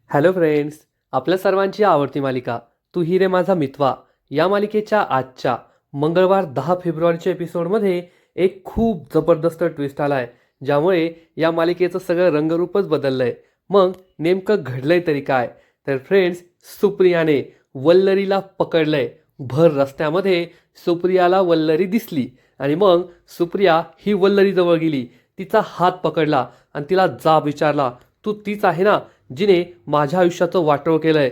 Hello friends, आपल्या सर्वांची आवडती मालिका तू ही रे माझा मितवा या मालिकेच्या आजच्या मंगळवार 10 फेब्रुवारीच्या एपिसोडमध्ये एक खूप जबरदस्त ट्विस्ट आला आहे, ज्यामुळे या मालिकेचं सगळं रंगरूपच बदललं आहे. मग नेमकं घडलंय तरी काय? तर फ्रेंड्स, सुप्रियाने वल्लरीला पकडलंय. भर रस्त्यामध्ये सुप्रियाला वल्लरी दिसली आणि मग सुप्रिया ही वल्लरीजवळ गेली, तिचा हात पकडला आणि तिला जाब विचारला, तू तीच आहे ना जिने माझ्या आयुष्याचं वाटोळ केलंय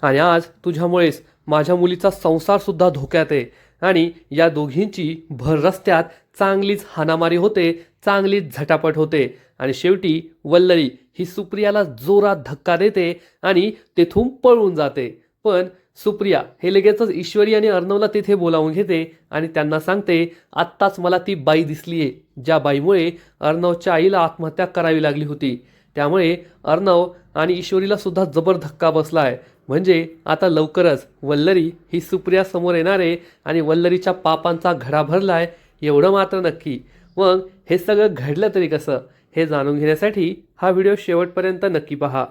आणि आज तुझ्यामुळेच माझ्या मुलीचा संसार सुद्धा धोक्यात आहे. आणि या दोघींची भर रस्त्यात चांगलीच हाणामारी होते, चांगलीच झटापट होते आणि शेवटी वल्लरी ही सुप्रियाला जोरात धक्का देते आणि तेथून पळून जाते. पण सुप्रिया हे लगेचच ईश्वरी आणि अर्णवला तिथे बोलावून घेते आणि त्यांना सांगते, आत्ताच मला ती बाई दिसलीये ज्या बाईमुळे अर्णवच्या आईला आत्महत्या करावी लागली होती. त्यामुळे अर्णव आणि ईश्वरीला सुद्धा जबर धक्का बसलाय. म्हणजे आता लवकरच वल्लरी ही सुप्रिया समोर येणार आहे आणि वल्लरीच्या पापांचा घडा भरलाय एवढं मात्र नक्की. मग हे सगळं घडलं तरी कसं, हे जाणून घेण्यासाठी हा व्हिडिओ शेवटपर्यंत नक्की पहा.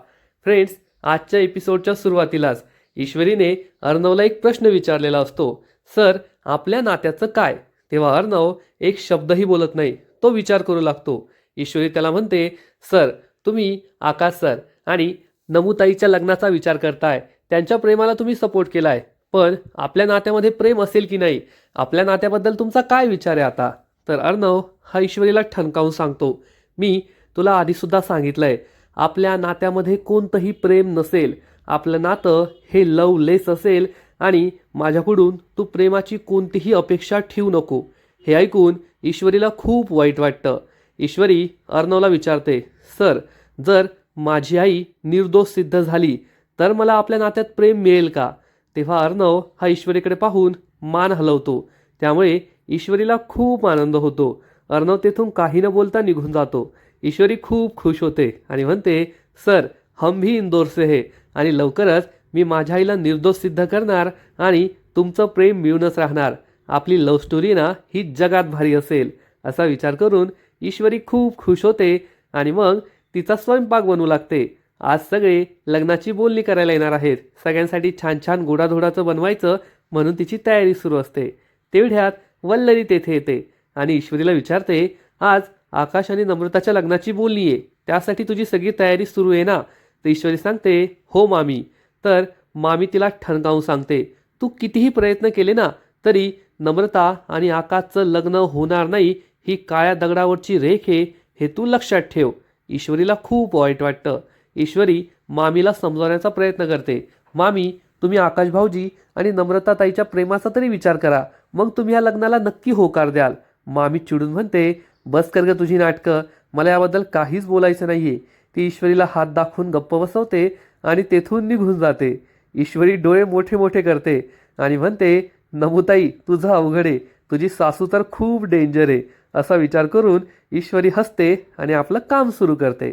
फ्रेंड्स, आजच्या एपिसोडच्या सुरुवातीलाच ईश्वरीने अर्णवला एक प्रश्न विचारलेला असतो, सर आपल्या नात्याचं काय? तेव्हा अर्णव एक शब्दही बोलत नाही, तो विचार करू लागतो. ईश्वरी त्याला म्हणते, सर तुम्ही आकाश सर आणि नमुताईच्या लग्नाचा विचार करताय, त्यांच्या प्रेमाला तुम्ही सपोर्ट केलाय, पण आपल्या नात्यामध्ये प्रेम असेल की नाही, आपल्या नात्याबद्दल तुमचा काय विचार आहे आता? तर अर्णव हा ईश्वरीला ठणकावून सांगतो, मी तुला आधीसुद्धा सांगितलंय, आपल्या नात्यामध्ये कोणतंही प्रेम नसेल, आपलं नातं हे लवलेस असेल आणि माझ्याकडून तू प्रेमाची कोणतीही अपेक्षा ठेवू नको. हे ऐकून ईश्वरीला खूप वाईट वाटतं. ईश्वरी अर्णवला विचारते, सर जर माझी आई निर्दोष सिद्ध झाली तर मला आपल्या नात्यात प्रेम मिळेल का? तेव्हा अर्णव हा ईश्वरीकडे पाहून मान हलवतो. त्यामुळे ईश्वरीला खूप आनंद होतो. अर्णव तेथून काही न बोलता निघून जातो. ईश्वरी खूप खुश होते आणि म्हणते, सर हम भी इंदौर से है आणि लवकरच मी माझ्या आईला निर्दोष सिद्ध करणार आणि तुमचं प्रेम मिळूनच राहणार. आपली लव्ह स्टोरी ना ही जगात भारी असेल. असा विचार करून ईश्वरी खूप खुश होते आणि मग तिचा स्वयंपाक बनवू लागते. आज सगळे लग्नाची बोलणी करायला येणार आहेत, सगळ्यांसाठी छान छान गोडाधोडाचं बनवायचं म्हणून तिची तयारी सुरू असते. तेवढ्यात वल्लरी तेथे येते आणि ईश्वरीला विचारते, आज आकाश आणि नम्रताच्या लग्नाची बोलणी आहे, त्यासाठी तुझी सगळी तयारी सुरू आहे ना? तर ईश्वरी सांगते, हो मामी. तर मामी तिला ठणकावून सांगते, तू कितीही प्रयत्न केले ना तरी नम्रता आणि आकाशचं लग्न होणार नाही, ही काळ्या दगडावरची रेख आहे, हे तू लक्षात ठेव. ईश्वरीला खूप वाईट वाटतं. ईश्वरी मामीला समजवण्याचा प्रयत्न करते, मामी तुम्ही आकाश भाऊजी आणि नम्रता ताईच्या प्रेमाचा तरी विचार करा, मग तुम्ही या लग्नाला नक्की होकार द्याल. मामी चिडून म्हणते, बस कर ग तुझी नाटकं, मला याबद्दल काहीच बोलायचं नाहीये. ती ईश्वरीला हात दाखवून गप्प बसवते आणि तेथून निघून जाते. ईश्वरी डोळे मोठे मोठे करते आणि म्हणते, नमुताई तुझं अवघड आहे, तुझी सासू तर खूप डेंजर आहे. असा विचार करून ईश्वरी हसते आणि आपलं काम सुरू करते.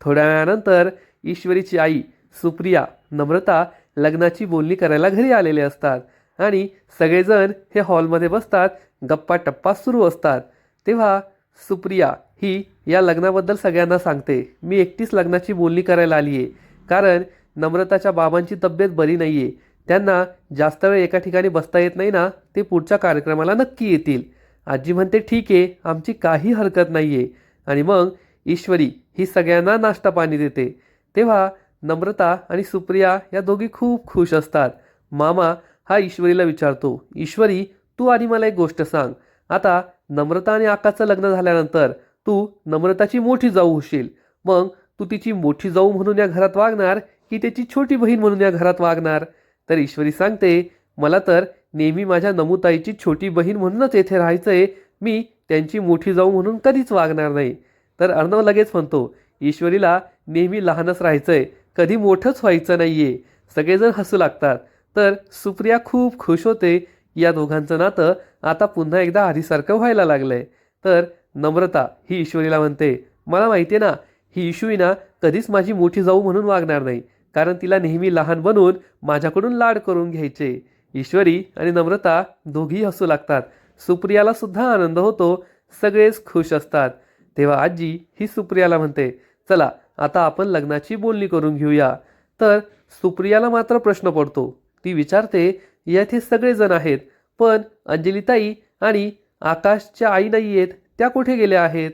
थोड्या वेळानंतर ईश्वरीची आई सुप्रिया, नम्रता लग्नाची बोलणी करायला घरी आलेले असतात आणि सगळेजण हे हॉलमध्ये बसतात, गप्पा टप्पा सुरू असतात. तेव्हा सुप्रिया ही या लग्नाबद्दल सगळ्यांना सांगते, मी एकटीच लग्नाची बोलणी करायला आली आहे, कारण नम्रताच्या बाबांची तब्येत बरी नाही आहे, त्यांना जास्त वेळ एका ठिकाणी बसता येत नाही ना, ते पुढच्या कार्यक्रमाला नक्की येतील. आजी म्हणते, ठीक आहे, आमची काही हरकत नाही आहे. आणि मग ईश्वरी ही सगळ्यांना नाश्ता पाणी देते. तेव्हा नम्रता आणि सुप्रिया या दोघी खूप खुश असतात. मामा हा ईश्वरीला विचारतो, ईश्वरी तू आधी मला एक गोष्ट सांग, आता नम्रता आणि आकाशचं लग्न झाल्यानंतर तू नम्रताची मोठी जाऊ होशील, मग तू तिची मोठी जाऊ म्हणून या घरात वागणार की त्याची छोटी बहीण म्हणून या घरात वागणार? तर ईश्वरी सांगते, मला तर नेहमी माझ्या नमुताईची छोटी बहीण म्हणूनच येथे राहायचंय, मी त्यांची मोठी जाऊ म्हणून कधीच वागणार नाही. तर अर्णव लगेच म्हणतो, ईश्वरीला नेहमी लहानच राहायचंय, कधी मोठंच व्हायचं नाहीये. सगळेजण हसू लागतात. तर सुप्रिया खूप खुश होते, या दोघांचं नातं आता पुन्हा एकदा आधीसारखं व्हायला लागलंय. तर नम्रता ही ईश्वरीला म्हणते, मला माहिती आहे ना, ही ईशू ना कधीच माझी मोठी जाऊ म्हणून वागणार नाही, कारण तिला नेहमी लहान बनवून माझ्याकडून लाड करून घ्यायचे. ईश्वरी आणि नम्रता दोघीही हसू लागतात. सुप्रियाला सुद्धा आनंद होतो, सगळेच खुश असतात. तेव्हा आजी ही सुप्रियाला म्हणते, चला आता आपण लग्नाची बोलणी करून घेऊया. तर सुप्रियाला मात्र प्रश्न पडतो. ती विचारते, येथे सगळेजण आहेत, पण अंजलीताई आणि आकाशच्या आई नाही आहेत, त्या कुठे गेल्या आहेत?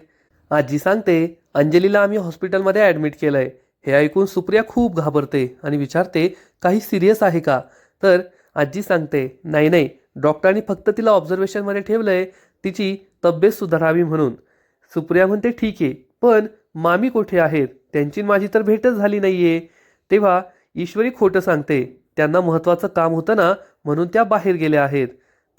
आजी सांगते, अंजलीला आम्ही हॉस्पिटलमध्ये ॲडमिट केलंय. हे ऐकून सुप्रिया खूप घाबरते आणि विचारते, काही सिरियस आहे का? तर आजी सांगते, नाही नाही, डॉक्टरांनी फक्त तिला ऑब्झर्वेशनमध्ये ठेवलंय, तिची तब्येत सुधारावी म्हणून. सुप्रिया म्हणते, ठीक आहे, पण मामी कुठे आहेत? त्यांची माझी तर भेटच झाली नाहीये. तेव्हा ईश्वरी खोटं सांगते, त्यांना महत्त्वाचं काम होतं ना, म्हणून त्या बाहेर गेल्या आहेत.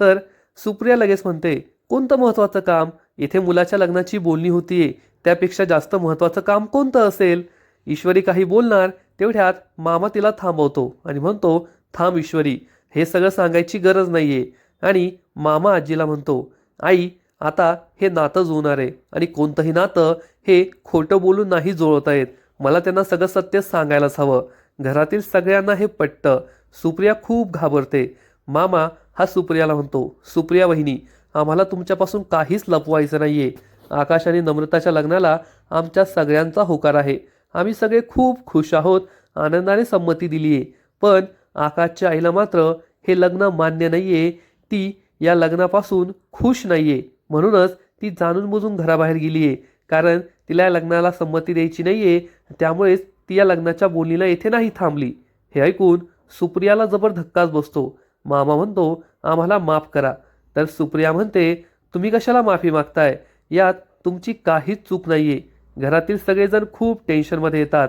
तर सुप्रिया लगेच म्हणते, कोणतं महत्त्वाचं काम? इथे मुलाच्या लग्नाची बोलणी होतीये, त्यापेक्षा जास्त महत्त्वाचं काम कोणतं असेल? ईश्वरी काही बोलणार तेवढ्यात मामा तिला थांबवतो आणि म्हणतो, थांब ईश्वरी, हे सगळं सांगायची गरज नाहीये. आणि मामा आजीला म्हणतो, आई, आता हे नातं जुळणार आहे आणि कोणतंही नातं हे खोटं बोलून नाही जुळवता येत. मला त्यांना सगळं सत्य सांगायलाच हवं. घरातील सगळ्यांना हे पटतं. सुप्रिया खूप घाबरते. मामा हा सुप्रियाला म्हणतो, सुप्रिया वहिनी, आम्हाला तुमच्यापासून काहीच लपवायचं नाहीये. आकाश आणि नम्रताच्या लग्नाला आमच्या सगळ्यांचा होकार आहे. आम्ही सगळे खूप खुश आहोत, आनंदाने संमती दिली आहे. पण आकाशच्या आईला मात्र हे लग्न मान्य नाहीये. ती या लग्नापासून खुश नाहीये. म्हणूनच ती जाणून बुजून घराबाहेर गेली आहे. कारण तिला या लग्नाला संमती द्यायची नाहीये. त्यामुळेच ती या लग्नाच्या बोलणीला येथे नाही थांबली. हे ऐकून सुप्रियाला जबर धक्काच बसतो. मामा म्हणतो, आम्हाला माफ करा. तर सुप्रिया म्हणते, तुम्ही कशाला माफी मागताय? यात तुमची काहीच चूक नाहीये. घरातील सगळेजण खूप टेन्शनमध्ये येतात.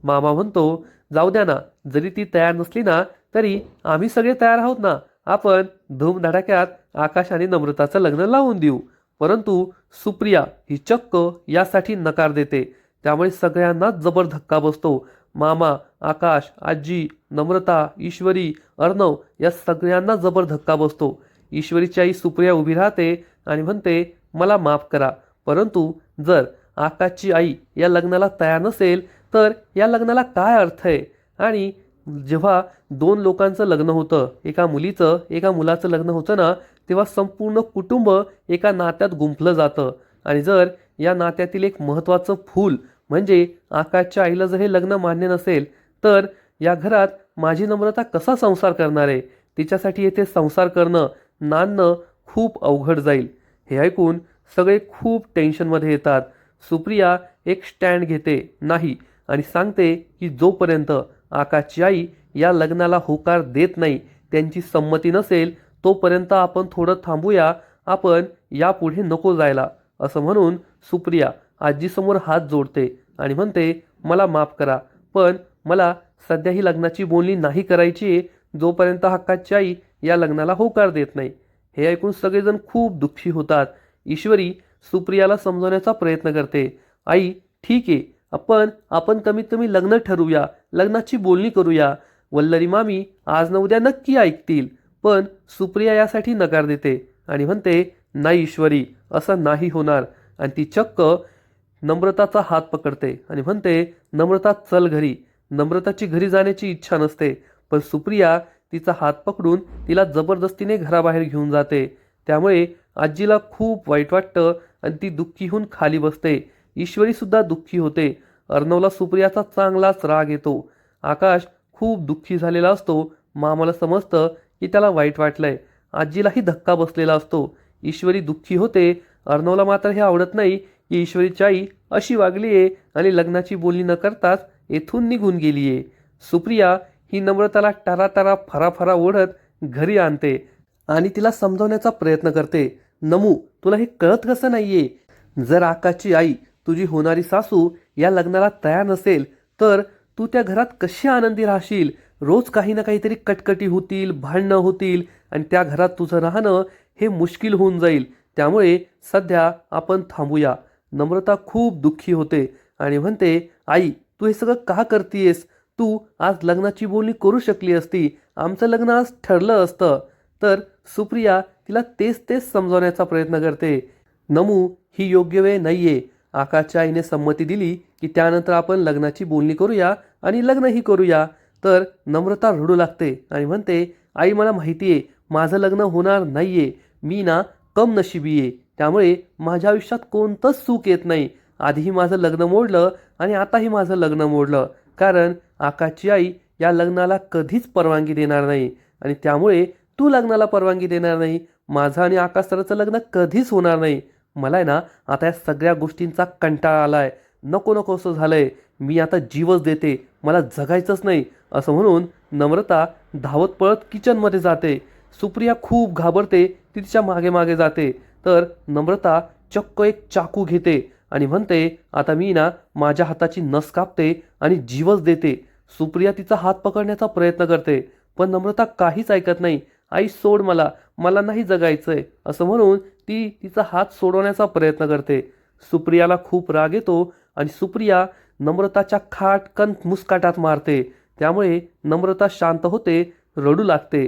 मामा म्हणतो, जाऊ द्या ना, जरी ती तयार नसली ना, तरी आम्ही सगळे तयार आहोत ना. आपण धूमधडाक्यात आकाश आणि नम्रताचं लग्न लावून देऊ. परंतु सुप्रिया ही चक्क यासाठी नकार देते. त्यामुळे सगळ्यांनाच जबर धक्का बसतो. मामा, आकाश, आजी, नम्रता, ईश्वरी, अर्णव या सगळ्यांना जबर धक्का बसतो. ईश्वरीची आई सुप्रिया उभी राहते आणि म्हणते, मला माफ करा, परंतु जर आकाशची आई या लग्नाला तयार नसेल तर या लग्नाला काय अर्थ आहे? आणि जेव्हा दोन लोकांचं लग्न होतं, एका मुलीचं एका मुलाचं लग्न होतं ना, तेव्हा संपूर्ण कुटुंब एका नात्यात गुंफलं जातं. आणि जर या नात्यातील एक महत्त्वाचं फूल म्हणजे आकाशच्या आईला जर हे लग्न मान्य नसेल तर या घरात माझी नम्रता कसा संसार करणार आहे? तिच्यासाठी येथे संसार करणं, नांदणं खूप अवघड जाईल. हे ऐकून सगळे खूप टेन्शनमध्ये येतात. सुप्रिया एक स्टँड घेते नाही आणि सांगते की जोपर्यंत आकाशची आई या लग्नाला होकार देत नाही, त्यांची संमती नसेल, तोपर्यंत आपण थोडं थांबूया, आपण यापुढे नको जायला. असं म्हणून सुप्रिया आजीसमोर हात जोडते आणि म्हणते, मला माफ करा, पण मला सध्या ही लग्नाची बोलणी नाही करायची जोपर्यंत आकाशची आई या लग्नाला होकार देत नाही. हे ऐकून सगळेजण खूप दुःखी होतात. ईश्वरी सुप्रियाला समजवण्याचा प्रयत्न करते. आई, ठीक आहे, आपण कमीत कमी लग्न ठरवूया, लग्नाची बोलणी करूया. वल्लरी मामी आज न उद्या नक्की ऐकतील. पण सुप्रिया यासाठी नकार देते आणि म्हणते, नाही ईश्वरी, असं नाही होणार. आणि ती चक्क नम्रताचा हात पकडते आणि म्हणते, नम्रता चल घरी. नम्रताची घरी जाण्याची इच्छा नसते, पण सुप्रिया तिचा हात पकडून तिला जबरदस्तीने घराबाहेर घेऊन जाते. त्यामुळे आजीला खूप वाईट वाटतं आणि ती दुःखी होऊन खाली बसते. ईश्वरी सुद्धा दुःखी होते. अर्णवला सुप्रियाचा चांगलाच राग येतो. आकाश खूप दुःखी झालेला असतो. मामाला समजतं की त्याला वाईट वाटलंय. आजीलाही धक्का बसलेला असतो. ईश्वरी दुःखी होते. अर्णवला मात्र हे आवडत नाही की ईश्वरीची आई अशी वागली आहे आणि लग्नाची बोलणी न करताच येथून निघून गेली आहे. सुप्रिया ही नम्रताला टाराटारा फराफरा ओढत घरी आणते आणि तिला समजवण्याचा प्रयत्न करते. नमू, तुला हे कळत कसं नाहीये? जर आकाशची आई, तुझी होणारी सासू या लग्नाला तयार नसेल तर तू त्या घरात कशी आनंदी राहशील? रोज काही ना काहीतरी कटकटी होतील, भांडणं होतील आणि त्या घरात तुझं राहणं हे मुश्किल होऊन जाईल. त्यामुळे सध्या आपण थांबूया. नम्रता खूप दुःखी होते आणि म्हणते, आई, तू हे सगळं का करतीयस? तू आज लग्नाची बोलणी करू शकली असती. आमचं लग्न आज ठरलं असतं. तर सुप्रिया तिला तेच तेच समजावण्याचा प्रयत्न करते. नमू, ही योग्य वेळ नाहीये. आकाशच्या आईने संमती दिली की त्यानंतर आपण लग्नाची बोलणी करूया आणि लग्नही करूया. तर नम्रता रडू लागते आणि म्हणते, आई, मला माहिती आहे माझं लग्न होणार नाहीये. मी ना कम नशिबी आहे. त्यामुळे माझ्या आयुष्यात कोणतंच सुख येत नाही. आधीही माझं लग्न मोडलं आणि आताही माझं लग्न मोडलं. कारण आकाशची आई या लग्नाला कधीच परवानगी देणार नाही आणि त्यामुळे तू लग्नाला परवानगी देणार नाही. माझं आणि आकाश सरचं लग्न कधीच होणार नाही. मला आहे ना आता या सगळ्या गोष्टींचा कंटाळा आलाय. नको नको असं झालंय. मी आता जीवच देते. मला जगायचंच नाही असं म्हणून नम्रता धावत पळत किचनमध्ये जाते. सुप्रिया खूप घाबरते. ती तिच्या मागे मागे जाते. तर नम्रता चक्क एक चाकू घेते आणि म्हणते आता मी ना माझ्या हाताची नस कापते आणि जीवच देते. सुप्रिया तिचा हात पकडण्याचा प्रयत्न करते पण नम्रता काहीच ऐकत नाही. आई सोड मला, मला नाही जगायचंय असं म्हणून ती तिचा हात सोडवण्याचा प्रयत्न करते. सुप्रियाला खूप राग येतो आणि सुप्रिया नम्रताच्या खाटकन मुस्काटात मारते. त्यामुळे नम्रता शांत होते, रडू लागते.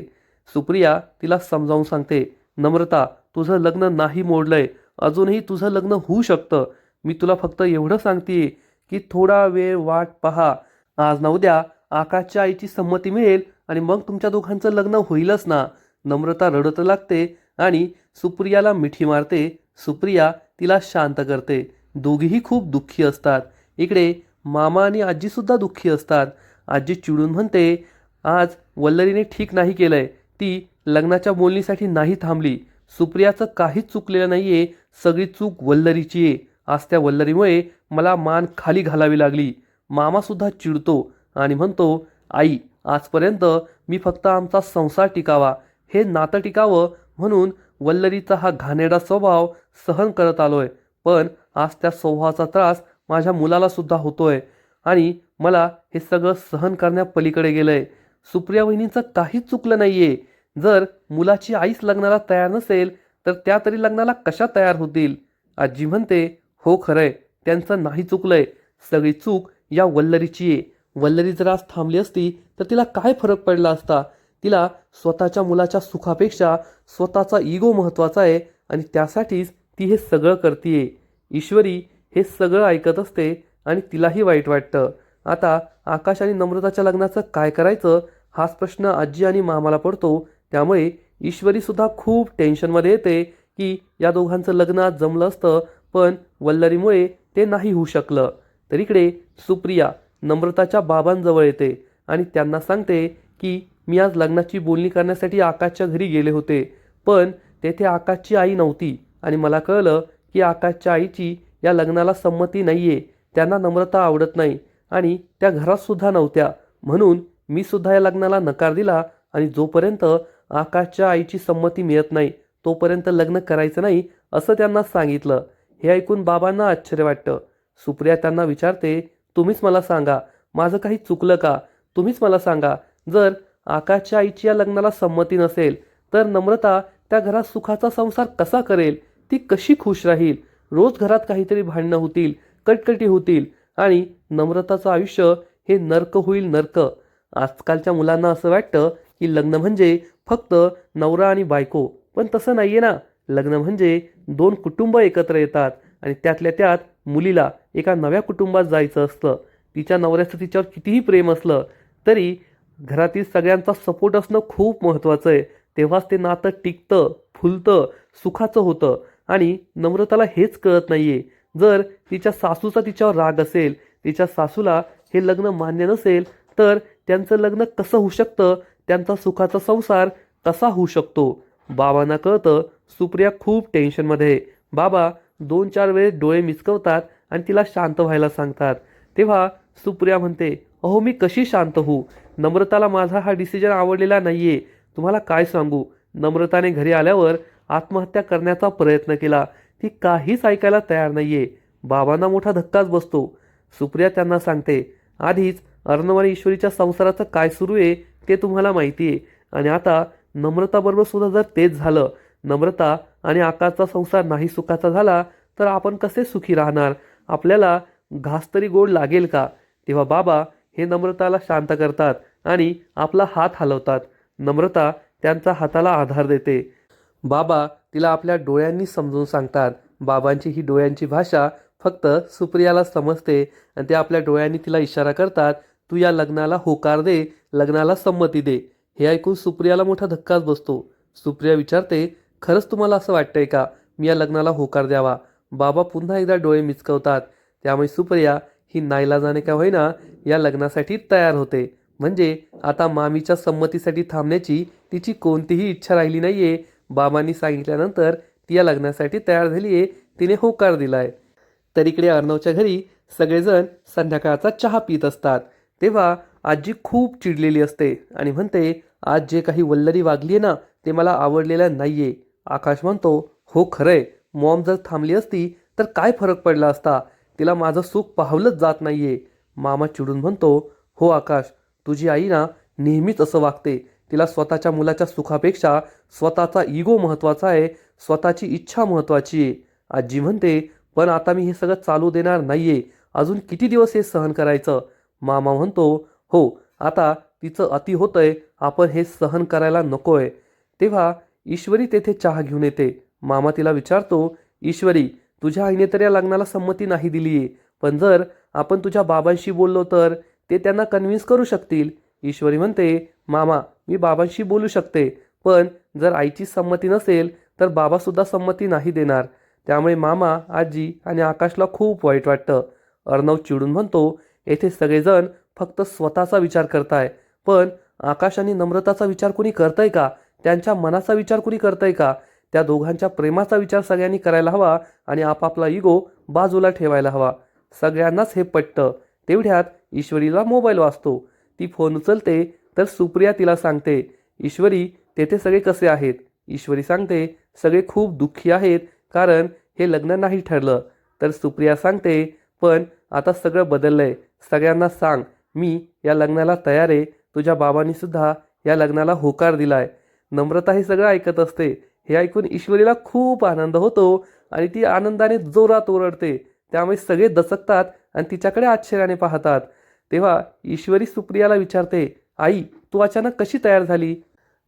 सुप्रिया तिला समजावून सांगते, नम्रता तुझं लग्न नाही मोडलंय, अजूनही तुझं लग्न होऊ शकतं. मी तुला फक्त एवढं सांगतेय की थोडा वेळ वाट पहा. आज ना उद्या आकाशच्या आईची संमती मिळेल आणि मग तुमच्या दोघांचं लग्न होईलच ना. नम्रता रडत लागते आणि सुप्रियाला मिठी मारते. सुप्रिया तिला शांत करते. दोघीही खूप दुःखी असतात. इकडे मामा आणि आजीसुद्धा दुःखी असतात. आजी चिडून म्हणते, आज वल्लरीने ठीक नाही केलंय. ती लग्नाच्या बोलणीसाठी नाही थांबली. सुप्रियाचं काहीच चुकलेलं नाहीये. सगळी चूक वल्लरीची आहे. आज त्या वल्लरीमुळे मला मान खाली घालावी लागली. मामासुद्धा चिडतो आणि म्हणतो, आई आजपर्यंत मी फक्त आमचा संसार टिकावा, हे नातं टिकावं म्हणून वल्लरीचा हा घाणेरडा स्वभाव सहन करत आलोय. पण आज त्या स्वभावाचा त्रास माझ्या मुलाला सुद्धा होतोय आणि मला हे सगळं सहन करण्यापलीकडे गेलंय. सुप्रिया वहिनींचं काहीच चुकलं नाहीये. जर मुलाची आईच लग्नाला तयार नसेल तर त्या तरी लग्नाला कशा तयार होतील. आजी म्हणते, हो खरंय, त्यांचं नाही चुकलंय. सगळी चूक या वल्लरीची आहे. वल्लरी जर आज थांबली असती तर तिला काय फरक पडला असता. तिला स्वतःच्या मुलाच्या सुखापेक्षा स्वतःचा इगो महत्त्वाचा आहे आणि त्यासाठीच ती हे सगळं करतीये. ईश्वरी हे सगळं ऐकत असते आणि तिलाही वाईट वाटतं. आता आकाश आणि नम्रताच्या लग्नाचं काय करायचं हाच प्रश्न आजी आणि मामाला पडतो. त्यामुळे ईश्वरीसुद्धा खूप टेन्शनमध्ये येते की या दोघांचं लग्न आज जमलं असतं पण वल्लरीमुळे ते नाही होऊ शकलं. तर इकडे सुप्रिया नम्रताच्या बाबांजवळ येते आणि त्यांना सांगते की मी आज लग्नाची बोलणी करण्यासाठी आकाशच्या घरी गेले होते पण तेथे आकाशची आई नव्हती आणि मला कळलं की आकाशच्या आईची या लग्नाला संमती नाहीये. त्यांना नम्रता आवडत नाही आणि त्या घरात सुद्धा नव्हत्या. म्हणून मी सुद्धा या लग्नाला नकार दिला आणि जोपर्यंत आकाशच्या आईची संमती मिळत नाही तोपर्यंत लग्न करायचं नाही असं त्यांना सांगितलं. हे ऐकून बाबांना आश्चर्य वाटतं. सुप्रिया त्यांना विचारते, तुम्हीच मला सांगा, माझं काही चुकलं का? तुम्हीच मला सांगा, जर आकाशच्या आईची या लग्नाला संमती नसेल तर नम्रता त्या घरात सुखाचा संसार कसा करेल? ती कशी खुश राहील? रोज घरात काहीतरी भांडणं होतील, कटकटी होतील आणि नम्रताचं आयुष्य हे नर्क होईल, नर्क. आजकालच्या मुलांना असं वाटतं की लग्न म्हणजे फक्त नवरा आणि बायको, पण तसं नाहीये ना. लग्न म्हणजे दोन कुटुंब एकत्र येतात आणि त्यातल्या त्यात मुलीला एका नव्या कुटुंबात जायचं असतं. तिच्या नवऱ्याचं तिच्यावर कितीही प्रेम असलं तरी घरातील सगळ्यांचा सपोर्ट असणं खूप महत्त्वाचं आहे. तेव्हाच ते नातं टिकतं, फुलतं, सुखाचं होतं. आणि नम्रताला हेच कळत नाहीये. जर तिच्या सासूचा तिच्यावर राग असेल, तिच्या सासूला हे लग्न मान्य नसेल तर त्यांचं लग्न कसं होऊ शकतं? त्यांचा सुखाचा संसार कसा होऊ शकतो? बाबांना कळतं सुप्रिया खूप टेन्शनमध्ये आहे. बाबा 2-4 वेळेस डोळे मिचकवतात आणि तिला शांत व्हायला सांगतात. तेव्हा सुप्रिया म्हणते, अहो मी कशी शांत होऊ? नम्रताला माझा हा डिसिजन आवडलेला नाहीये. तुम्हाला काय सांगू, नम्रताने घरी आल्यावर आत्महत्या करण्याचा प्रयत्न केला. ती काहीच ऐकायला तयार नाहीये. बाबांना मोठा धक्काच बसतो. सुप्रिया त्यांना सांगते, आधीच अर्णव आणि ईश्वरीच्या संसाराचं काय सुरू आहे ते तुम्हाला माहिती आहे आणि आता नम्रताबरोबर सुद्धा जर तेच झालं, नम्रता आणि आकाशचा संसार नाही सुखाचा झाला तर आपण कसे सुखी राहणार? आपल्याला घास तरी गोड लागेल का? तेव्हा बाबा हे नम्रताला शांत करतात आणि आपला हात हलवतात. नम्रता त्यांचा हाताला आधार देते. बाबा तिला आपल्या डोळ्यांनी समजून सांगतात. बाबांची ही डोळ्यांची भाषा फक्त सुप्रियाला समजते आणि ते आपल्या डोळ्यांनी तिला इशारा करतात, तू या लग्नाला होकार दे, लग्नाला संमती दे. हे ऐकून सुप्रियाला मोठा धक्काच बसतो. सुप्रिया विचारते, खरंच तुम्हाला असं वाटतंय का मी या लग्नाला होकार द्यावा? बाबा पुन्हा एकदा डोळे मिचकवतात. त्यामुळे सुप्रिया ही नाईलाजाने का होईना या लग्नासाठी तयार होते. म्हणजे आता मामीच्या संमतीसाठी थांबण्याची तिची कोणतीही इच्छा राहिली नाहीये. बाबांनी सांगितल्यानंतर ती या लग्नासाठी तयार झालीये. तिने होकार दिलाय. तर इकडे अर्णवच्या घरी सगळेजण संध्याकाळचा चहा पित असतात. तेव्हा आजी खूप चिडलेली असते आणि म्हणते, आज जे काही वल्लरी वागली आहे ना, ते मला आवडलेलं नाहीये. आकाश म्हणतो, हो खरंय, मॉम जर थांबली असती तर काय फरक पडला असता. तिला माझं सुख पाहवलंच जात नाहीये. मामा चिडून म्हणतो, हो आकाश, तुझी आई ना नेहमीच असं वागते. तिला स्वतःच्या मुलाच्या सुखापेक्षा स्वतःचा इगो महत्त्वाचा आहे, स्वतःची इच्छा महत्त्वाची आहे. आजी म्हणते, पण आता मी हे सगळं चालू देणार नाहीये. अजून किती दिवस हे सहन करायचं. मामा म्हणतो, हो, आता तिचं अति होतंय, आपण हे सहन करायला नकोय. तेव्हा ईश्वरी तेथे चहा घेऊन येते. मामा तिला विचारतो, ईश्वरी, तुझ्या आईने तर या लग्नाला संमती नाही दिलीये, पण जर आपण तुझ्या बाबांशी बोललो तर ते त्यांना कन्व्हिन्स करू शकतील. ईश्वरी म्हणते, मामा, मी बाबांशी बोलू शकते, पण जर आईची संमती नसेल तर बाबासुद्धा संमती नाही देणार. त्यामुळे मामा, आजी आणि आकाशला खूप वाईट वाटतं. अर्णव चिडून म्हणतो, येथे सगळेजण फक्त स्वतःचा विचार करताय, पण आकाश आणि नम्रताचा विचार कुणी करतंय का? त्यांच्या मनाचा विचार कुणी करतंय का? त्या दोघांच्या प्रेमाचा विचार सगळ्यांनी करायला हवा आणि आपापला इगो बाजूला ठेवायला हवा. सगळ्यांनाच हे पटतं. तेवढ्यात ईश्वरीला मोबाईल वाजतो. ती फोन उचलते तर सुप्रिया तिला सांगते, ईश्वरी, तेथे सगळे कसे आहेत? ईश्वरी सांगते, सगळे खूप दुःखी आहेत, कारण हे लग्न नाही ठरलं. तर सुप्रिया सांगते, पण आता सगळं बदललंय. सगळ्यांना सांग, मी या लग्नाला तयार आहे. तुझ्या बाबांनी सुद्धा या लग्नाला होकार दिलाय. नम्रता हे सगळं ऐकत असते. हे ऐकून ईश्वरीला खूप आनंद होतो आणि ती आनंदाने जोरात ओरडते. त्यामुळे सगळे दचकतात आणि तिच्याकडे आश्चर्याने पाहतात. तेव्हा ईश्वरी सुप्रियाला विचारते, आई, तू अचानक कशी तयार झाली?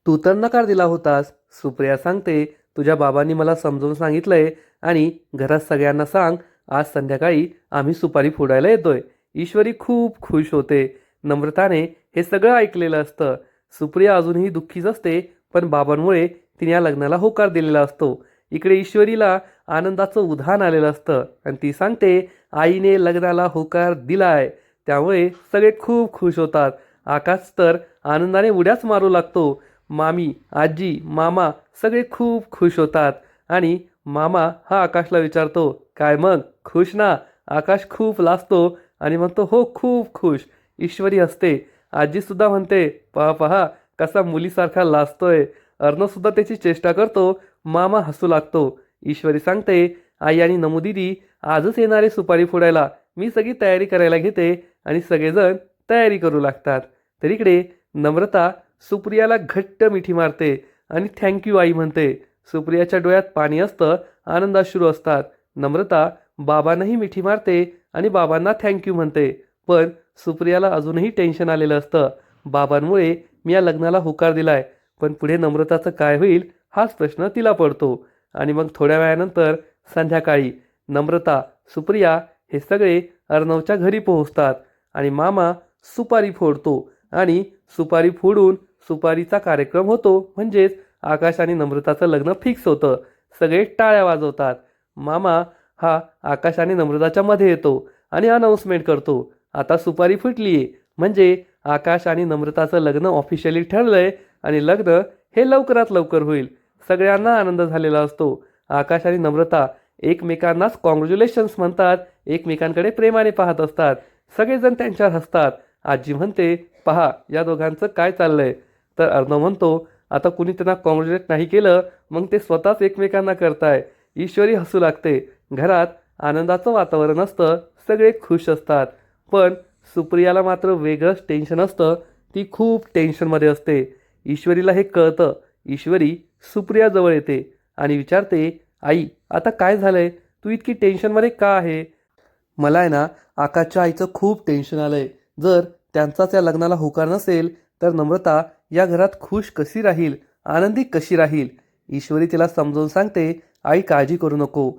तू तर नकार दिला होतास. सुप्रिया सांगते, तुझ्या बाबांनी मला समजावून सांगितलंय आणि घरात सगळ्यांना सांग, आज संध्याकाळी आम्ही सुपारी फोडायला येतोय. ईश्वरी खूप खुश होते. नम्रताने हे सगळं ऐकलेलं असतं. सुप्रिया अजूनही दुःखीच असते, पण बाबांमुळे तिने या लग्नाला होकार दिलेला असतो. इकडे ईश्वरीला आनंदाचं उधाण आलेलं असतं आणि ती सांगते, आईने लग्नाला होकार दिलाय. त्यामुळे सगळे खूप खुश होतात. आकाश तर आनंदाने उड्याच मारू लागतो. मामी, आजी, मामा सगळे खूप खुश होतात आणि मामा हा आकाशला विचारतो, काय मग, खुश ना? आकाश खूप लाजतो आणि म्हणतो, हो, खूप खुश. ईश्वरी हसते. आजीसुद्धा म्हणते, पहा पहा, कसा मुलीसारखा लाजतोय. अर्णवसुद्धा त्याची चेष्टा करतो. मामा हसू लागतो. ईश्वरी सांगते, आई आणि नमुदीदी आजच येणारे सुपारी फोडायला. मी सगळी तयारी करायला घेते आणि सगळेजण तयारी करू लागतात. तर इकडे नम्रता सुप्रियाला घट्ट मिठी मारते आणि थँक्यू आई म्हणते. सुप्रियाच्या डोळ्यात पाणी असतं, आनंदाश्रू असतात. नम्रता बाबांनाही मिठी मारते आणि बाबांना थँक्यू म्हणते. पण सुप्रियाला अजूनही टेन्शन आलेलं असतं. बाबांमुळे मी या लग्नाला होकार दिलाय, पण पुढे नम्रताचं काय होईल हाच प्रश्न तिला पडतो. आणि मग थोड्या वेळानंतर संध्याकाळी नम्रता, सुप्रिया हे सगळे अर्णवच्या घरी पोहोचतात आणि मामा सुपारी फोडतो आणि सुपारी फोडून सुपारीचा कार्यक्रम होतो. म्हणजेच आकाश आणि नम्रताचं लग्न फिक्स होतं. सगळे टाळ्या वाजवतात. मामा हा आकाश आणि नम्रताच्या मध्ये येतो आणि अनाऊन्समेंट करतो, आता सुपारी फुटलीये, म्हणजे आकाश आणि नम्रताचं लग्न ऑफिशियली ठरलंय आणि लग्न हे लवकरात लवकर होईल. सगळ्यांना आनंद झालेला असतो. आकाश आणि नम्रता एकमेकांनाच कॉंग्रॅच्युलेशन्स म्हणतात, एकमेकांकडे प्रेमाने पाहत असतात. सगळेजण त्यांच्यावर हसतात. आजी म्हणते, पहा या दोघांचं काय चाललंय. तर अर्णव म्हणतो, आता कुणी त्यांना कॉंग्रॅच्युलेट नाही केलं, मग ते स्वतःच एकमेकांना करताय. ईश्वरी हसू लागते. घरात आनंदाचं वातावरण असतं, सगळे खुश असतात. पण सुप्रियाला मात्र वेगळंच टेन्शन असतं. ती खूप टेन्शनमध्ये असते. ईश्वरीला हे कळतं. ईश्वरी सुप्रियाजवळ येते आणि विचारते, आई, आता काय झालंय? तू इतकी टेन्शनमध्ये का आहे? मला आहे ना, आकाशच्या आईचं खूप टेन्शन आलंय. जर त्यांचाच या लग्नाला होकार नसेल तर नम्रता या घरात खुश कशी राहील, आनंदी कशी राहील? ईश्वरी तिला समजावून सांगते, आई काळजी करू नको.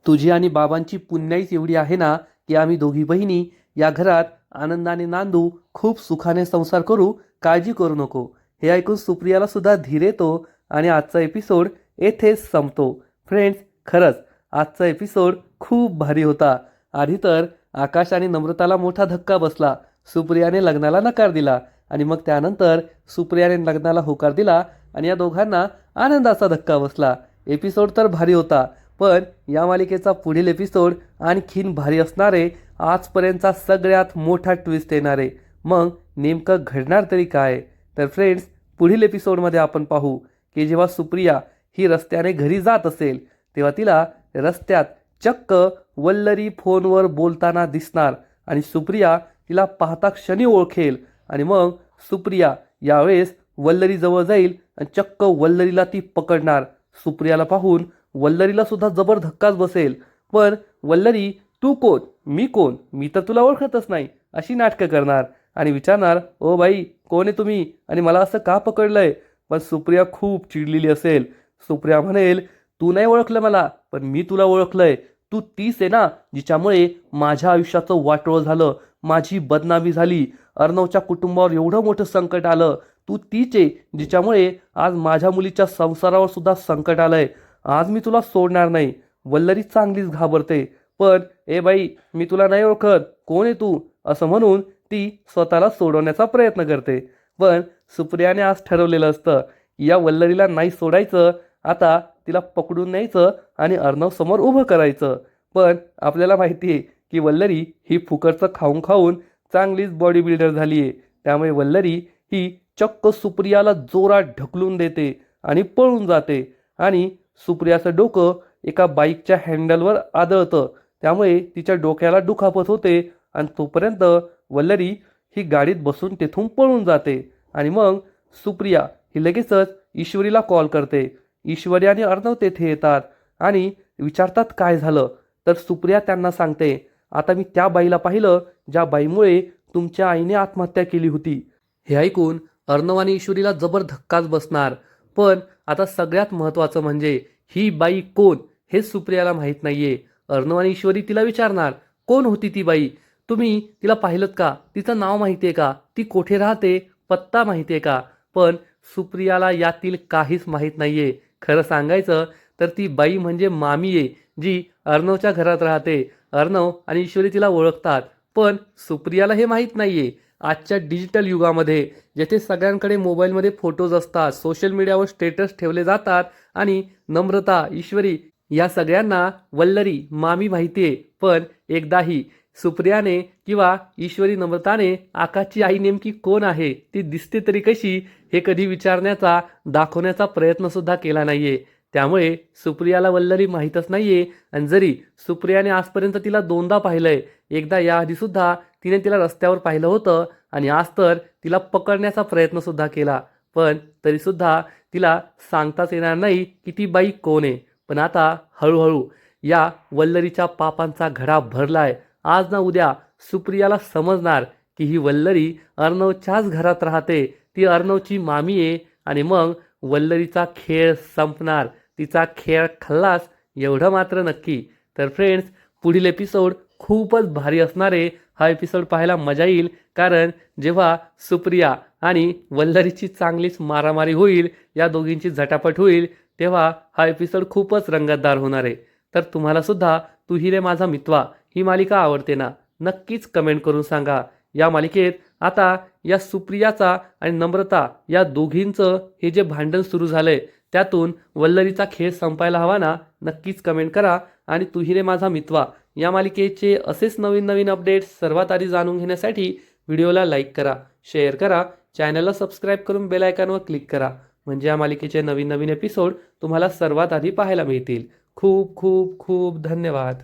तुझी आणि बाबांची पुण्याईच एवढी आहे ना, की आम्ही दोघी बहिणी या घरात आनंदाने नांदू, खूप सुखाने संसार करू, काळजी करू नको. हे ऐकून सुप्रियाला सुद्धा धीर येतो आणि आजचा एपिसोड येथेच संपतो. फ्रेंड्स, खरंच आजचा एपिसोड खूप भारी होता. आधी तर आकाश आणि नम्रताला मोठा धक्का बसला. सुप्रियाने लग्नाला नकार दिला आणि मग त्यानंतर सुप्रियाने लग्नाला होकार दिला आणि या दोघांना आनंदाचा धक्का बसला. एपिसोड तर भारी होता, पण या मालिकेचा पुढील एपिसोड आणखीन भारी असणार आहे. आजपर्यंतचा सगळ्यात मोठा ट्विस्ट येणार आहे. मग नेमकं घडणार तरी काय? तर फ्रेंड्स, पुढील एपिसोडमध्ये आपण पाहू की जेव्हा सुप्रिया ही रस्त्याने घरी जात असेल तेव्हा तिला रस्त्यात चक्क वल्लरी फोनवर बोलताना दिसणार आणि सुप्रिया तिला पाहता क्षणी ओळखेल आणि मग सुप्रिया यावेळेस वल्लरीजवळ जाईल आणि चक्क वल्लरीला ती पकडणार. सुप्रियाला पाहून वल्लरीला सुद्धा जबर धक्काच बसेल. पण वल्लरी, तू कोण, मी कोण, मी तर तुला ओळखतच नाही, अशी नाटकं करणार आणि विचारणार, ओ बाई कोण आहे तुम्ही आणि मला असं का पकडलंय? पण सुप्रिया खूप चिडलेली असेल. सुप्रिया म्हणेल, तू नाही ओळखलं मला, पण मी तुला ओळखलंय. तू तीच आहे ना जिच्यामुळे माझ्या आयुष्याचं वाटोळं झालं, माझी बदनामी झाली, अर्णवच्या कुटुंबावर एवढं मोठं संकट आलं. तू तीच आहे जिच्यामुळे आज माझ्या मुलीच्या संसारावर सुद्धा संकट आलंय. आज मी तुला सोडणार नाही. वल्लरी चांगलीच घाबरते. पण ए बाई, मी तुला नाही ओळखत, कोण आहे तू, असं म्हणून ती स्वतःला सोडवण्याचा प्रयत्न करते. पण सुप्रियाने आज ठरवलेलं असतं या वल्लरीला नाही सोडायचं, आता तिला पकडून न्यायचं आणि अर्णव समोर उभं करायचं. पण आपल्याला माहिती आहे की वल्लरी ही फुकटचं खाऊन खाऊन चांगलीच बॉडी बिल्डर झाली आहे. त्यामुळे वल्लरी ही चक्क सुप्रियाला जोरात ढकलून देते आणि पळून जाते आणि सुप्रियाचं डोकं एका बाईकच्या हँडलवर आदळतं. त्यामुळे तिच्या डोक्याला दुखापत होते आणि तोपर्यंत वल्लरी ही गाडीत बसून तेथून पळून जाते आणि मग सुप्रिया ही लगेचच ईश्वरीला कॉल करते. ईश्वरी आणि अर्णव तेथे येतात आणि विचारतात काय झालं. तर सुप्रिया त्यांना सांगते, आता मी त्या बाईला पाहिलं ज्या बाईमुळे तुमच्या आईने आत्महत्या केली होती. हे ऐकून अर्णव आणि ईश्वरीला जबर धक्काच बसणार. पण आता सगळ्यात महत्त्वाचं म्हणजे ही बाई कोण हे सुप्रियाला माहीत नाहीये. अर्णव आणि ईश्वरी तिला विचारणार, कोण होती ती बाई, तुम्ही तिला पाहिलं का, तिचं नाव माहिती आहे का, ती कोठे राहते, पत्ता माहिती आहे का? पण सुप्रियाला यातील काहीच माहीत नाहीये. खरं सांगायचं तर ती बाई म्हणजे मामी आहे, जी अर्णवच्या घरात राहते. अर्णव आणि ईश्वरी तिला ओळखतात, पण सुप्रियाला हे माहीत नाहीये. आजच्या डिजिटल युगामध्ये जेथे सगळ्यांकडे मोबाईलमध्ये फोटोज असतात, सोशल मीडियावर स्टेटस ठेवले जातात आणि नम्रता, ईश्वरी या सगळ्यांना वल्लरी मामी माहिती आहे. पण एकदाही सुप्रियाने किंवा ईश्वरी नम्रताने आकाशची आई नेमकी कोण आहे, ती दिसते तरी कशी, हे कधी विचारण्याचा दाखवण्याचा प्रयत्न सुद्धा केला नाहीये. त्यामुळे सुप्रियाला वल्लरी माहीतच नाहीये. आणि जरी सुप्रियाने आजपर्यंत तिला दोनदा पाहिलंय, एकदा याआधी सुद्धा तिने तिला रस्त्यावर पाहिलं होतं आणि आज तर तिला पकडण्याचा प्रयत्न सुद्धा केला, पण तरीसुद्धा तिला सांगताच येणार नाही की ती बाई कोण आहे. पण आता हळूहळू या वल्लरीच्या पापांचा घडा भरलाय. आज ना उद्या सुप्रियाला समजणार की ही वल्लरी अर्णवच्याच घरात राहते, ती अर्णवची मामी आहे आणि मग वल्लरीचा खेळ संपणार, तिचा खेळ खल्लास, एवढं मात्र नक्की. तर फ्रेंड्स, पुढील एपिसोड खूपच भारी असणार आहे. हा एपिसोड पाहायला मजा येईल, कारण जेव्हा सुप्रिया आणि वल्लरीची चांगलीच मारामारी होईल, या दोघींची झटापट होईल, तेव्हा हा एपिसोड खूपच रंगतदार होणार आहे. तर तुम्हाला सुद्धा तू ही रे माझा मितवा ही मालिका आवडते ना? नक्कीच कमेंट करून सांगा. या मालिकेत आता या सुप्रियाचा आणि नम्रता या दोघींचं हे जे भांडण सुरू झालंय, त्यातून वल्लरीचा खेळ संपायला हवा ना? नक्कीच कमेंट करा. आणि तू ही रे माझा मितवा या मालिकेचे असेच नवीन नवीन अपडेट्स सर्वात आधी जाणून घेण्यासाठी व्हिडिओला लाईक करा, शेअर करा, चॅनलला सबस्क्राईब करून बेल आयकॉनवर क्लिक करा, म्हणजे या मालिकेचे नवीन नवीन एपिसोड तुम्हाला सर्वात आधी पाहायला मिळतील. खूप खूप खूप धन्यवाद.